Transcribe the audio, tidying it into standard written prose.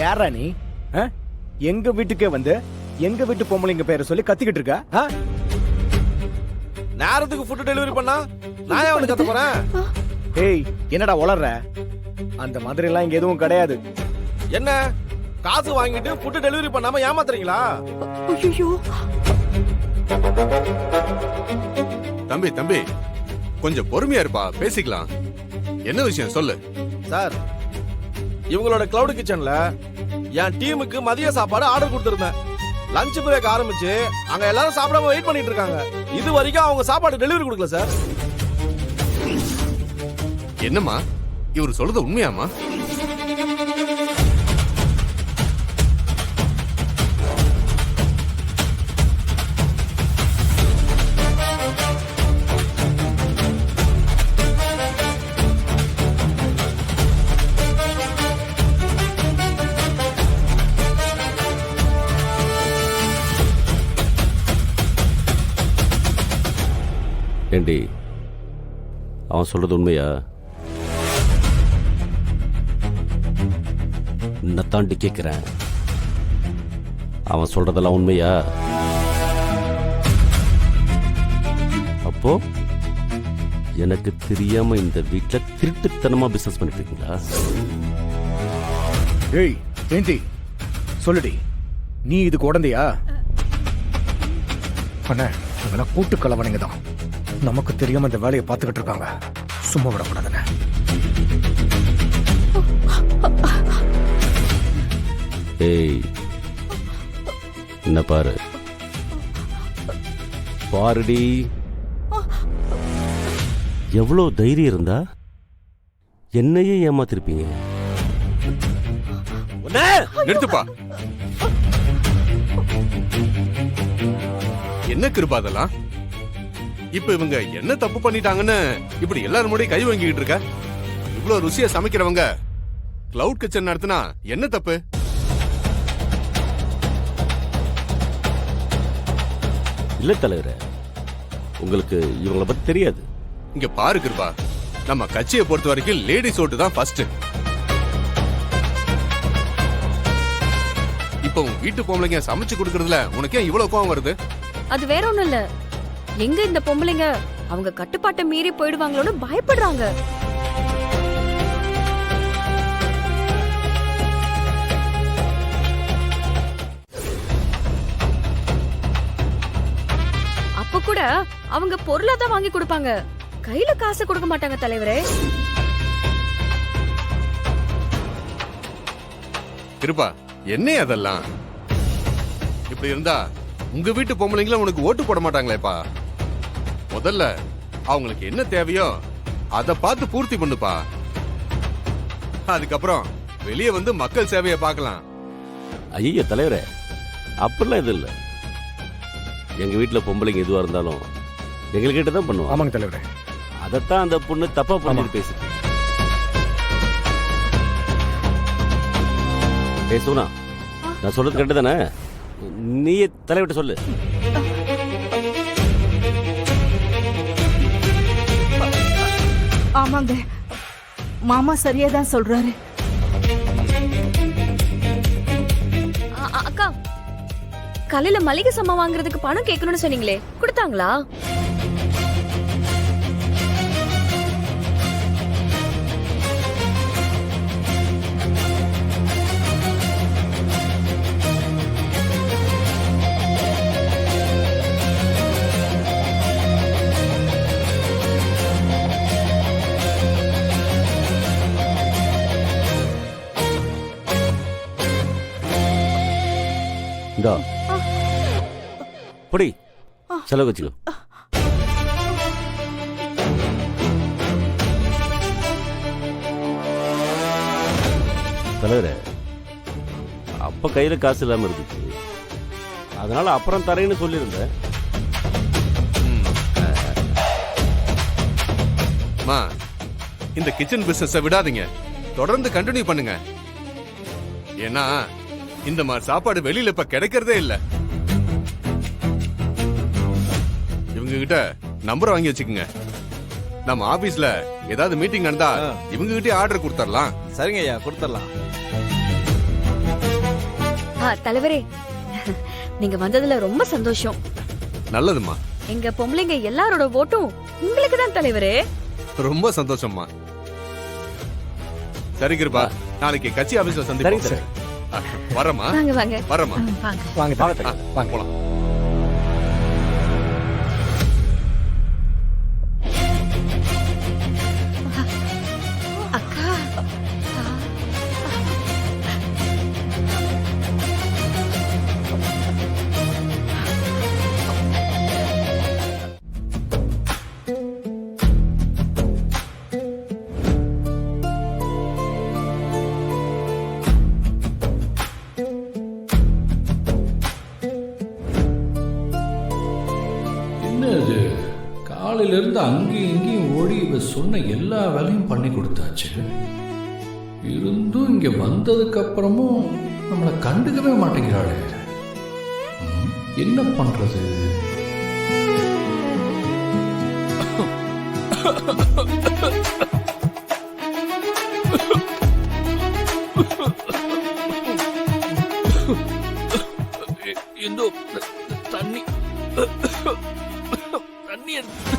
யாரா நீ? எங்க வீட்டுக்கே வந்து எங்க வீட்டு பொம்பளைங்க பேரை சொல்லி கத்திக்கிட்டு இருக்கா? நேரத்துக்கு ஃபுட் டெலிவரி பண்ணா நான் ஏன் வந்து கத்த போறேன்? ஏய், என்னடா உளற? அந்த மாதிரி எல்லாம் இங்க எதுவும் கிடையாது. என்ன காசு வாங்கிட்டு ஃபுட் டெலிவரி பண்ணாம ஏமாத்துறீங்களா? ஐயோ, தம்பி தம்பி கொஞ்சம் பொறுமையா இருப்பா, பேசிக்கலாம். என்ன விஷயம் சொல்லு. சார், இவங்களோட கிளவுட் கிச்சன்ல என் டீமுக்கு மதிய சாப்பாடு ஆர்டர் கொடுத்திருந்தேன். லஞ்ச் பிரேக் ஆரம்பிச்சு அங்க எல்லாரும் சாப்பிடாம வெயிட் பண்ணிட்டு இருக்காங்க. இது வரைக்கும் அவங்க சாப்பாடு டெலிவரி கொடுக்கல சார். என்னம்மா இவர் சொல்றது உண்மையாமா? ஏண்டி, அவன் சொல்றது உண்மையா? என்ன தாண்டி கேட்கிறேன், அவன் சொல்றதெல்லாம் உண்மையா? அப்போ எனக்கு தெரியாம இந்த வீட்டுல திருட்டுத்தனமா பிசினஸ் பண்ணிட்டு இருக்கீங்களா? ஏய் ஜெயந்தி, சொல்லுடி, நீ இதுக்கு உடந்தையா? அண்ணா, இவங்கெல்லாம் கூட்டு கலவனைங்க தான். நமக்கு தெரியாம இந்த வேலையை பார்த்துக்கிட்டு இருக்காங்க. சும்மா விடக்கூடாதுண்ணே. ஏய், என்ன பாரு பாருடி, எவ்வளவு தைரியம் இருந்தா என்னையே ஏமாத்திருப்பீங்க. நிறுத்துப்பா. என்ன கிருபா அதெல்லாம்? இப்ப இவங்க என்ன தப்பு பண்ணிட்டாங்கன்னு இப்படி எல்லாரும் முன்னாடி கை வாங்கிக்கிட்டு இருக்க? இவ்வளவு ருசியா சமைக்கிறவங்க கிளவுட் கிச்சன் நடத்தினா என்ன தப்பு? இல்ல தலைவரே, உங்களுக்கு இவங்களை பத்தி தெரியாது. இங்க பாரு கிருபா, நம்ம கட்சியை பொறுத்த வரைக்கும் லேடிஸ் ஓட்டு தான் ஃபர்ஸ்ட். இப்ப உன் வீட்டு பொம்பளைங்க சமைச்சு கொடுக்கறதுல உனக்கு ஏன் இவ்வளவு கோவம் வருது? அது வேற ஒண்ணும் இல்ல. எங்க இந்த பொம்பளைங்க அவங்க கட்டுப்பாட்டை மீறி போயிடுவாங்களோன்னு பயப்படுறாங்க. அப்ப கூட அவங்க பொருளா தான் வாங்கி கொடுப்பாங்க, கையில காசு கொடுக்க மாட்டாங்க தலைவரே. கிருபா, என்ன அதெல்லாம்? இப்படி இருந்தா உங்க வீட்டு பொம்பளைங்கள உனக்கு ஓட்டு போட மாட்டாங்களேப்பா. முதல்ல அவங்களுக்கு என்ன தேவையோ அதை பார்த்து பூர்த்தி பண்ணுப்பா. அதுக்கப்புறம் வெளியே வந்து மக்கள் சேவையை பார்க்கலாம். ஐயா தலைவரே, அப்படிலாம் எதுவும் இல்லை. எங்க வீட்டுல பொம்பளைங்க எதுவா இருந்தாலும் எங்ககிட்ட தான் பண்ணுவோம். ஆமாங்க தலைவரே. அதைத்தான் அந்த பொண்ணு தப்பா பண்ணிட்டு பேசுது. ஏய் சோனா, நான் சொல்றது கரெக்டு தானே? நீயே தலைவிட்ட சொல்லு. ஆமாங்க, மாமா சரியா தான் சொல்றாரு. அக்கா, காலையில மளிகை சாமான் வாங்குறதுக்கு பணம் கேட்கணும்னு சொன்னீங்களே, கொடுத்தாங்களா? இந்தா பொடி, செலவு வச்சுக்கோ. தலைவரே, அப்ப கையில காசு இல்லாம இருந்துச்சு, அதனால அப்புறம் தரேன்னு சொல்லியிருந்தேன். இந்த கிச்சன் பிசினஸை விடாதீங்க, தொடர்ந்து கண்டினியூ பண்ணுங்க. ஏன்னா இந்த மாதிரி சாப்பாடு வெளியில இப்ப கிடைக்கிறதே இல்ல. இவங்க கிட்ட நம்பர் வாங்கி வச்சுக்கோங்க. நம்ம ஆபீஸ்ல ஏதாவது மீட்டிங் நடந்தா இவங்க கிட்டே ஆர்டர் கொடுத்துடலாம். சரிங்க ஐயா, கொடுத்துடலாம். தலைவரே நீங்க வந்ததுல ரொம்ப சந்தோஷம். நல்லதும்மா, எங்க பொம்பளைங்க எல்லாரோட ஓட்டும் உங்களுக்கு தான் தலைவரே. ரொம்ப சந்தோஷம்மா. சரி கிருபா, நாளைக்கு கட்சி ஆபீஸ்ல சரிங்க சந்திப்போம். வரமா வாங்க வாங்க. வரமா வாங்க தலைவரே, வாங்க போலாம். அக்கா என்ன இது, காலையில இருந்து அங்கேயும் இங்கேயும் ஓடி இவ சொன்ன எல்லா வேலையும் பண்ணி கொடுத்தாச்சு. இருந்தும் இங்க வந்ததுக்கு அப்புறமும் நம்மளை கண்டுக்கவே மாட்டேங்கிறாளே. என்ன பண்றது? இந்தோ தண்ணி தண்ணி எடுத்து